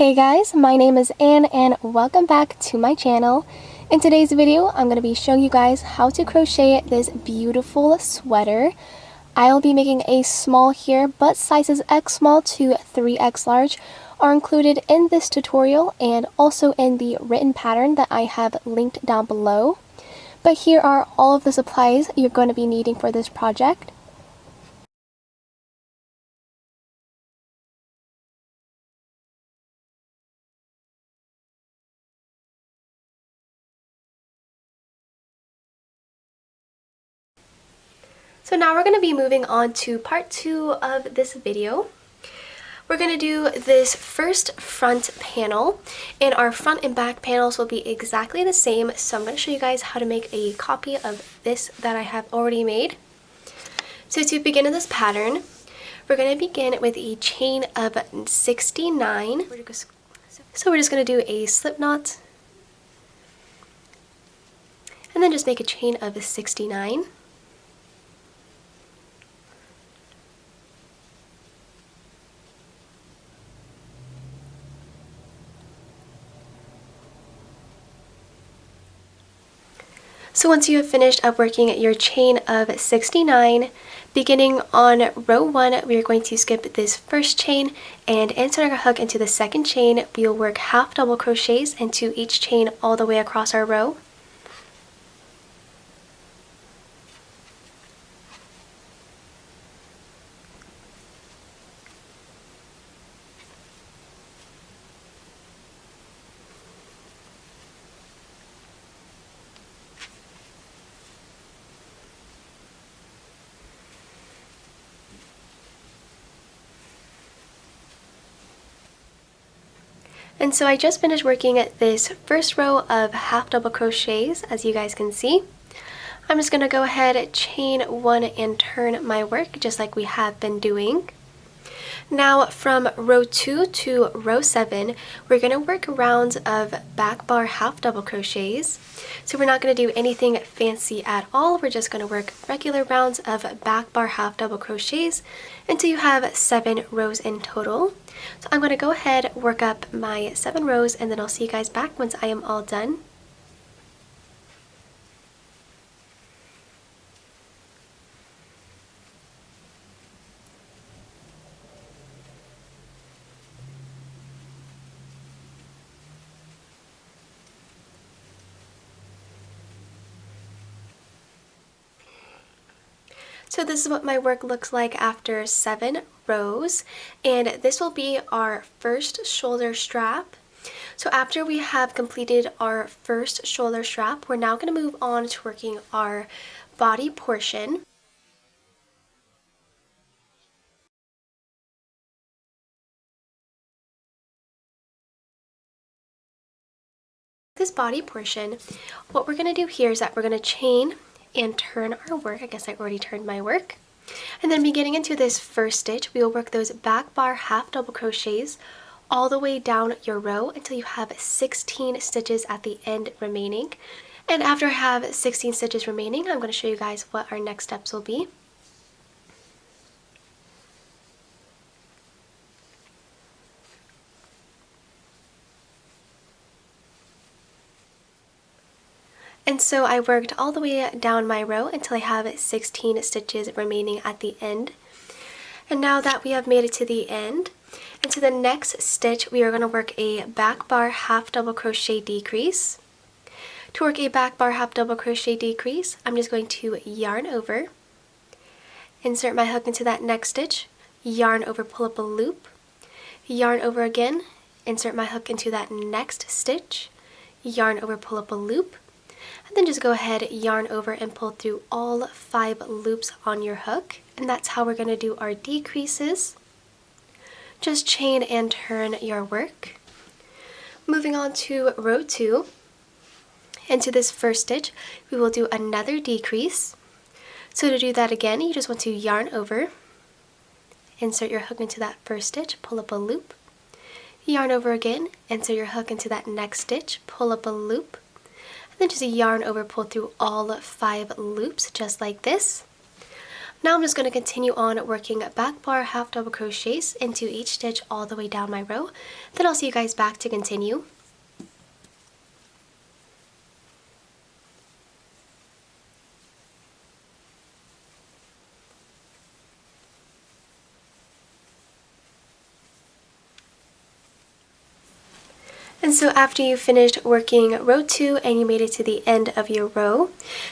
Hey guys, my name is Anne and welcome back to my channel. In today's video, I'm going to be showing you guys how to crochet this beautiful sweater. I'll be making a small here, but sizes X small to 3X large are included in this tutorial and also in the written pattern that I have linked down below. But here are all of the supplies you're going to be needing for this project. So now we're going to be moving on to part 2 of this video. We're going to do this first front panel, and our front and back panels will be exactly the same, so I'm going to show you guys how to make a copy of this that I have already made. So to begin in this pattern, we're going to begin with a chain of 69. So we're just going to do a slip knot, and then just make a chain of 69. So once you have finished up working your chain of 69, beginning on row 1, we are going to skip this first chain and insert our hook into the second chain. We will work half double crochets into each chain all the way across our row. And so I just finished working at this first row of half double crochets, as you guys can see. I'm just going to go ahead, chain 1 and turn my work just like we have been doing. Now from row 2 to row 7, we're going to work rounds of back bar half double crochets. So we're not going to do anything fancy at all. We're just going to work regular rounds of back bar half double crochets until you have 7 rows in total. So I'm going to go ahead, work up my 7 rows, and then I'll see you guys back once I am all done. So this is what my work looks like after 7 rows, and this will be our first shoulder strap. So after we have completed our first shoulder strap, we're now going to move on to working our body portion. This body portion, what we're going to do here is that we're going to chain and turn our work. I guess I already turned my work. And then beginning into this first stitch, we will work those back bar half double crochets all the way down your row until you have 16 stitches at the end remaining. And after I have 16 stitches remaining, I'm going to show you guys what our next steps will be. And so I worked all the way down my row until I have 16 stitches remaining at the end. And now that we have made it to the end, into the next stitch, we are going to work a back bar half double crochet decrease. To work a back bar half double crochet decrease, I'm just going to yarn over, insert my hook into that next stitch, yarn over, pull up a loop, yarn over again, insert my hook into that next stitch, yarn over, pull up a loop, and then just go ahead, yarn over and pull through all 5 loops on your hook. And that's how we're going to do our decreases. Just chain and turn your work. Moving on to row 2. Into this first stitch, we will do another decrease. So to do that again, you just want to yarn over, insert your hook into that first stitch, pull up a loop, yarn over again, insert your hook into that next stitch, pull up a loop, and then just yarn over, pull through all 5 loops just like this. Now I'm just going to continue on working back bar half double crochets into each stitch all the way down my row. Then I'll see you guys back to continue. And so after you finished working row 2 and you made it to the end of your row,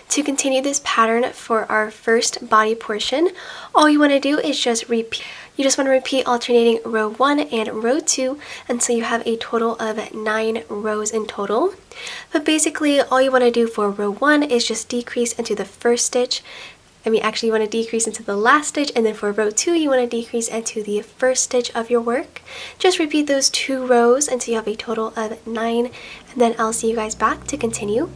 to continue this pattern for our first body portion, all you want to do is just repeat. You just want to repeat alternating row 1 and row 2 until you have a total of 9 rows in total. But basically all you want to do for row 1 is just decrease into the first stitch. Actually you want to decrease into the last stitch, and then for row 2 you want to decrease into the first stitch of your work. Just repeat those 2 rows until you have a total of 9, and then I'll see you guys back to continue.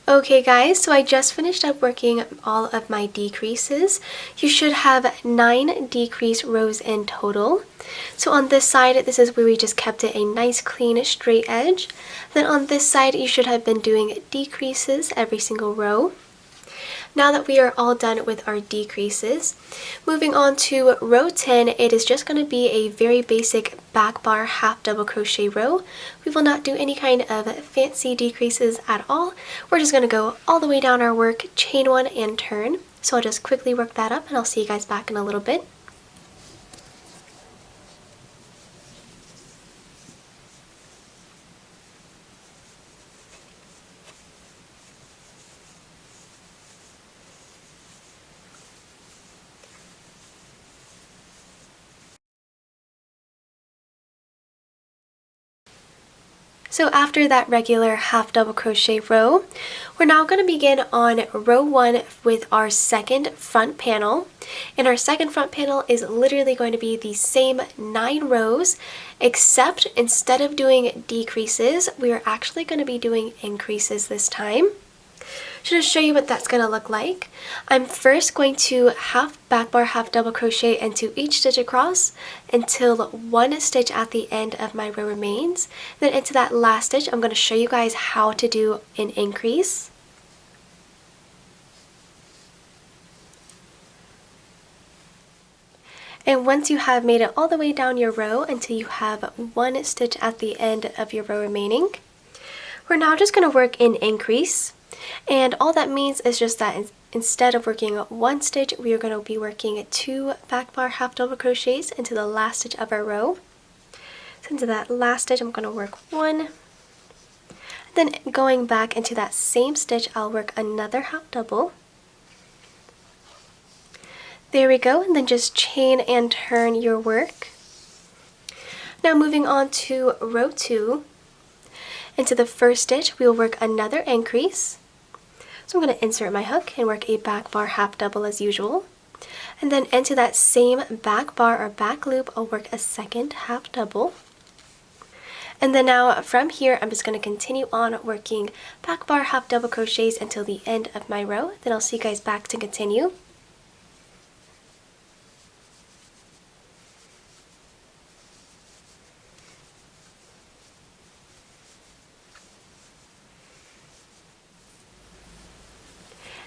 Okay guys, so I just finished up working all of my decreases. You should have 9 decrease rows in total. So on this side, this is where we just kept it a nice clean straight edge. Then on this side, you should have been doing decreases every single row. Now that we are all done with our decreases, moving on to row 10, it is just going to be a very basic back bar half double crochet row. We will not do any kind of fancy decreases at all. We're just going to go all the way down our work, chain 1 and turn. So I'll just quickly work that up and I'll see you guys back in a little bit. So after that regular half double crochet row, we're now going to begin on row 1 with our second front panel. And our second front panel is literally going to be the same 9 rows, except instead of doing decreases, we are actually going to be doing increases this time. To just show you what that's going to look like, I'm first going to half back bar half double crochet into each stitch across until 1 stitch at the end of my row remains. Then into that last stitch, I'm going to show you guys how to do an increase. And once you have made it all the way down your row until you have 1 stitch at the end of your row remaining, we're now just going to work an increase. And all that means is just that instead of working 1 stitch, we are going to be working 2 back bar half double crochets into the last stitch of our row. So into that last stitch, I'm going to work 1. Then going back into that same stitch, I'll work another half double. There we go, and then just chain and turn your work. Now moving on to row 2. Into the first stitch, we will work another increase. So I'm going to insert my hook and work a back bar half double as usual. And then into that same back bar or back loop, I'll work a second half double. And then now from here, I'm just going to continue on working back bar half double crochets until the end of my row. Then I'll see you guys back to continue.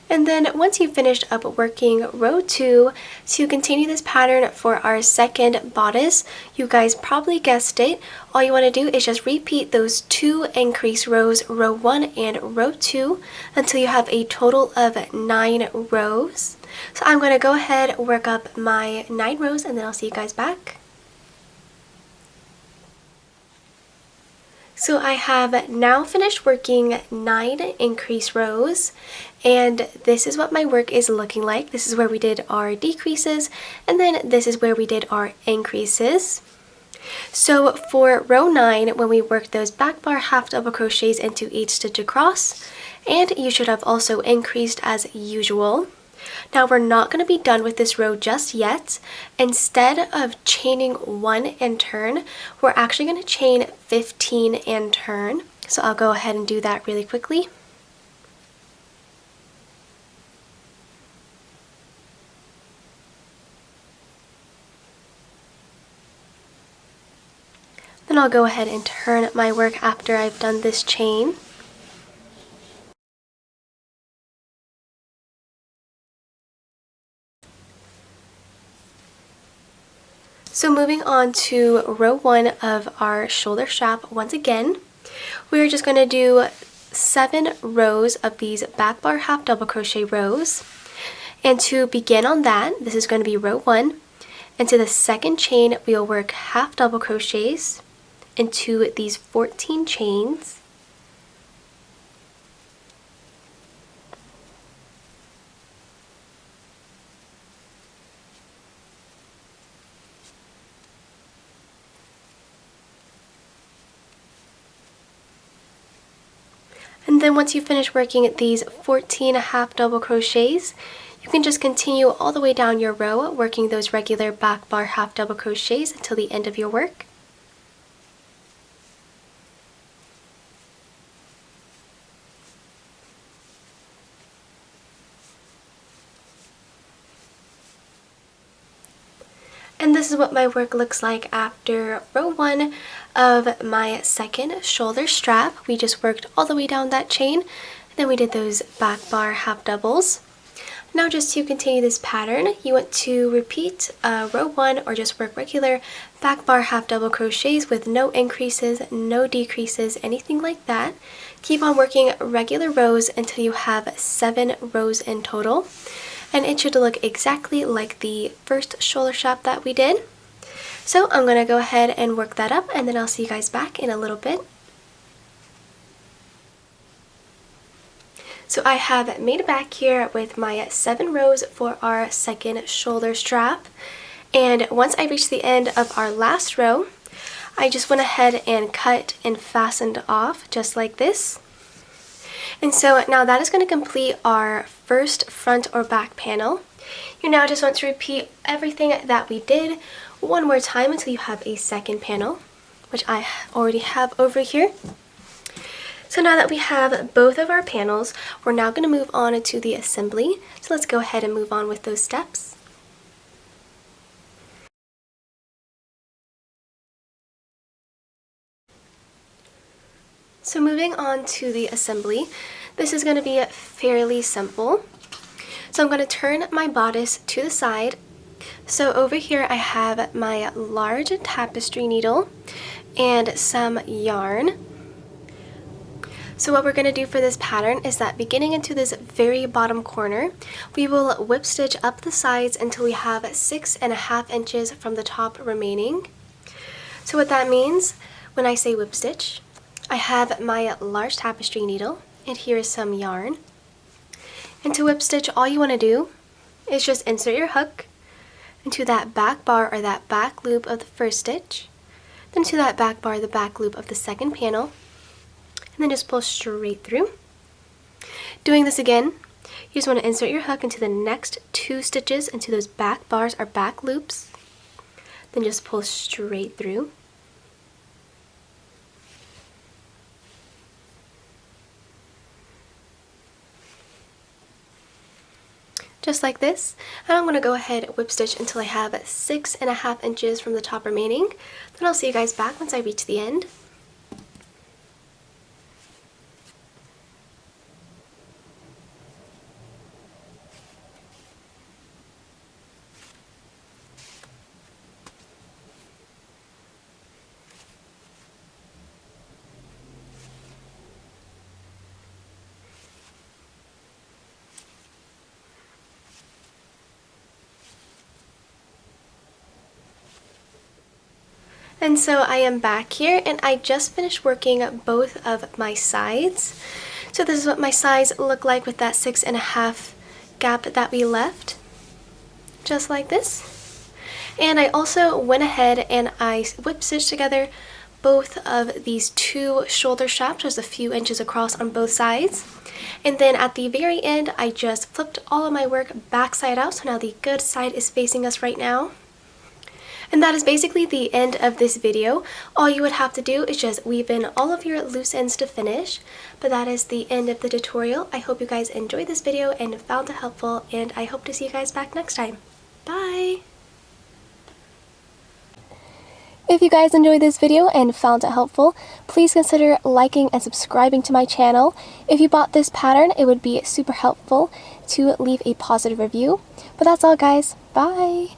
And then once you've finished up working row 2, to continue this pattern for our second bodice, you guys probably guessed it, all you want to do is just repeat those 2 increase rows, row 1 and row 2, until you have a total of 9 rows. So I'm going to go ahead, work up my 9 rows, and then I'll see you guys back. So I have now finished working 9 increase rows, and this is what my work is looking like. This is where we did our decreases, and then this is where we did our increases. So for row 9, when we worked those back bar half double crochets into each stitch across, and you should have also increased as usual. Now we're not going to be done with this row just yet. Instead of chaining 1 and turn, we're actually going to chain 15 and turn. So I'll go ahead and do that really quickly. Then I'll go ahead and turn my work after I've done this chain. So moving on to row 1 of our shoulder strap, once again, we're just going to do 7 rows of these back bar half double crochet rows. And to begin on that, this is going to be row 1. Into the second chain, we'll work half double crochets into these 14 chains. And then once you finish working these 14 half double crochets, you can just continue all the way down your row, working those regular back bar half double crochets until the end of your work. And this is what my work looks like after row 1 of my second shoulder strap. We just worked all the way down that chain, and then we did those back bar half doubles. Now just to continue this pattern, you want to repeat row 1 or just work regular back bar half double crochets with no increases, no decreases, anything like that. Keep on working regular rows until you have 7 rows in total. And it should look exactly like the first shoulder strap that we did. So I'm going to go ahead and work that up, and then I'll see you guys back in a little bit. So I have made it back here with my 7 rows for our second shoulder strap. And once I reached the end of our last row, I just went ahead and cut and fastened off just like this. And so now that is going to complete our first front or back panel. You now just want to repeat everything that we did one more time until you have a second panel, which I already have over here. So now that we have both of our panels, we're now going to move on to the assembly. So let's go ahead and move on with those steps. So moving on to the assembly, this is going to be fairly simple. So I'm going to turn my bodice to the side. So over here I have my large tapestry needle and some yarn. So what we're going to do for this pattern is that beginning into this very bottom corner, we will whip stitch up the sides until we have 6.5 inches from the top remaining. So what that means when I say whip stitch, I have my large tapestry needle, and here is some yarn. And to whip stitch, all you want to do is just insert your hook into that back bar or that back loop of the first stitch, then to that back bar, the back loop of the second panel, and then just pull straight through. Doing this again, you just want to insert your hook into the next 2 stitches into those back bars or back loops, then just pull straight through. Just like this, and I'm going to go ahead and whip stitch until I have 6.5 inches from the top remaining. Then I'll see you guys back once I reach the end. And so I am back here, and I just finished working both of my sides. So this is what my sides look like with that 6.5 gap that we left, just like this. And I also went ahead and I whip stitched together both of these 2 shoulder straps, just a few inches across on both sides. And then at the very end, I just flipped all of my work back side out, so now the good side is facing us right now. And that is basically the end of this video. All you would have to do is just weave in all of your loose ends to finish. But that is the end of the tutorial. I hope you guys enjoyed this video and found it helpful, and I hope to see you guys back next time. Bye! If you guys enjoyed this video and found it helpful, please consider liking and subscribing to my channel. If you bought this pattern, it would be super helpful to leave a positive review. But that's all, guys. Bye!